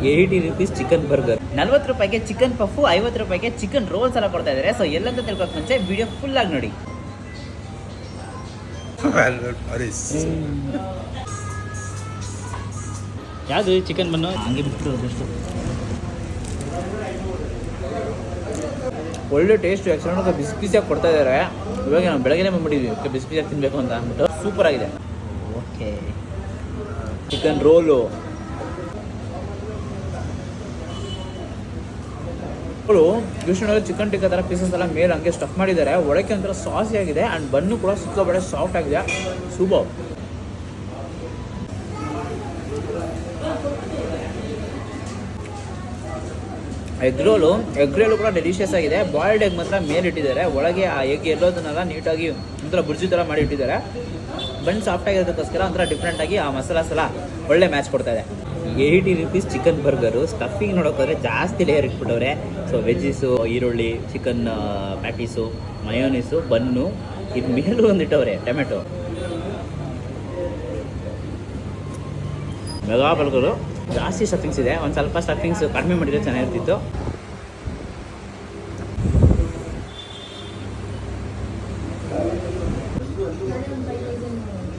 ₹80 chicken burger, ₹40 chicken puff, ₹50 chicken rolls ಎಲ್ಲ ಕೊಡ್ತಾ ಇದ್ದಾರೆ. ಸೊ ಎಲ್ಲಂತ ತಿಳ್ಕೊಕ್ ಮುಂಚೆ ವಿಡಿಯೋ ಫುಲ್ ಆಗಿ ನೋಡಿ. ಯಾವುದು ಚಿಕನ್ ಬನ್ನು ಹಂಗೆ ಬಿಟ್ಟು ಒಳ್ಳೆ ಟೇಸ್ಟ್. ಆ್ಯಕ್ಚುಲಿ ಬಿಸಿ ಬಿಸಿಯಾಗಿ ಕೊಡ್ತಾ ಇದ್ದಾರೆ. ಇವಾಗ ನಾವು ಬೆಳಗ್ಗೆ ಬಂದ್ಬಿಟ್ಟಿದ್ವಿ ಬಿಸಿ ಬಿಸಿಯಾಗಿ ತಿನ್ನಬೇಕು ಅಂತ ಅಂದ್ಬಿಟ್ಟು. ಸೂಪರ್ ಆಗಿದೆ. Okay, chicken roll chicken tikka ಥರ ಪೀಸಸ್ ಎಲ್ಲ ಮೇಲೆ ಹಂಗೆ ಸ್ಟಫ್ ಮಾಡಿದ್ದಾರೆ. ಒಳಕ್ಕೆ ಒಂಥರ ಸಾಸಿ ಆಗಿದೆ ಆ್ಯಂಡ್ ಬನ್ನು ಕೂಡ ಸಿಕ್ಕಾಬಡೆ ಸಾಫ್ಟ್ ಆಗಿದೆ. ಸೂಪರ್. ಎಗ್ ರೋಲು ಕೂಡ ಡೆಲಿಷಿಯಸ್ ಆಗಿದೆ. ಬಾಯ್ಲ್ಡ್ ಎಗ್ ಮಾತ್ರ ಮೇಲೆ ಇಟ್ಟಿದ್ದಾರೆ. ಒಳಗೆ ಆ ಎಗ್ ಎಲ್ಲೋದನ್ನೆಲ್ಲ ನೀಟಾಗಿ ಒಂಥರ ಬುರ್ಜಿ ಥರ ಮಾಡಿ ಇಟ್ಟಿದ್ದಾರೆ. ಬನ್ ಸಾಫ್ಟ್ ಆಗಿರೋದಕ್ಕೋಸ್ಕರ ಒಂಥರ ಡಿಫ್ರೆಂಟಾಗಿ ಆ ಮಸಾಲಾಸ್ ಎಲ್ಲ ಒಳ್ಳೆ ಮ್ಯಾಚ್ ಕೊಡ್ತಾ ಇದೆ. ₹80 ಚಿಕನ್ ಬರ್ಗರು. ಸ್ಟಫಿಂಗ್ ನೋಡೋಕ್ಕೋದ್ರೆ ಜಾಸ್ತಿ ಲೇಯರ್ ಇಟ್ಬಿಟ್ಟವ್ರೆ. ಸೊ ವೆಜ್ಜೀಸು, ಈರುಳ್ಳಿ, ಚಿಕನ್ ಪ್ಯಾಟೀಸು, ಮಯೋನೀಸು, ಬನ್ನು, ಇದು ಮೇಲೂ ಒಂದಿಟ್ಟವ್ರೆ ಟೊಮೆಟೊ. ಮೆಗಾ ಬರ್ಗರು ಜಾಸ್ತಿ ಸ್ಟಫಿಂಗ್ಸ್ ಇದೆ. ಒಂದು ಸ್ವಲ್ಪ ಸ್ಟಫಿಂಗ್ಸ್ ಕಡಿಮೆ ಮಾಡಿದ್ರೆ ಚೆನ್ನಾಗಿರ್ತಿತ್ತು.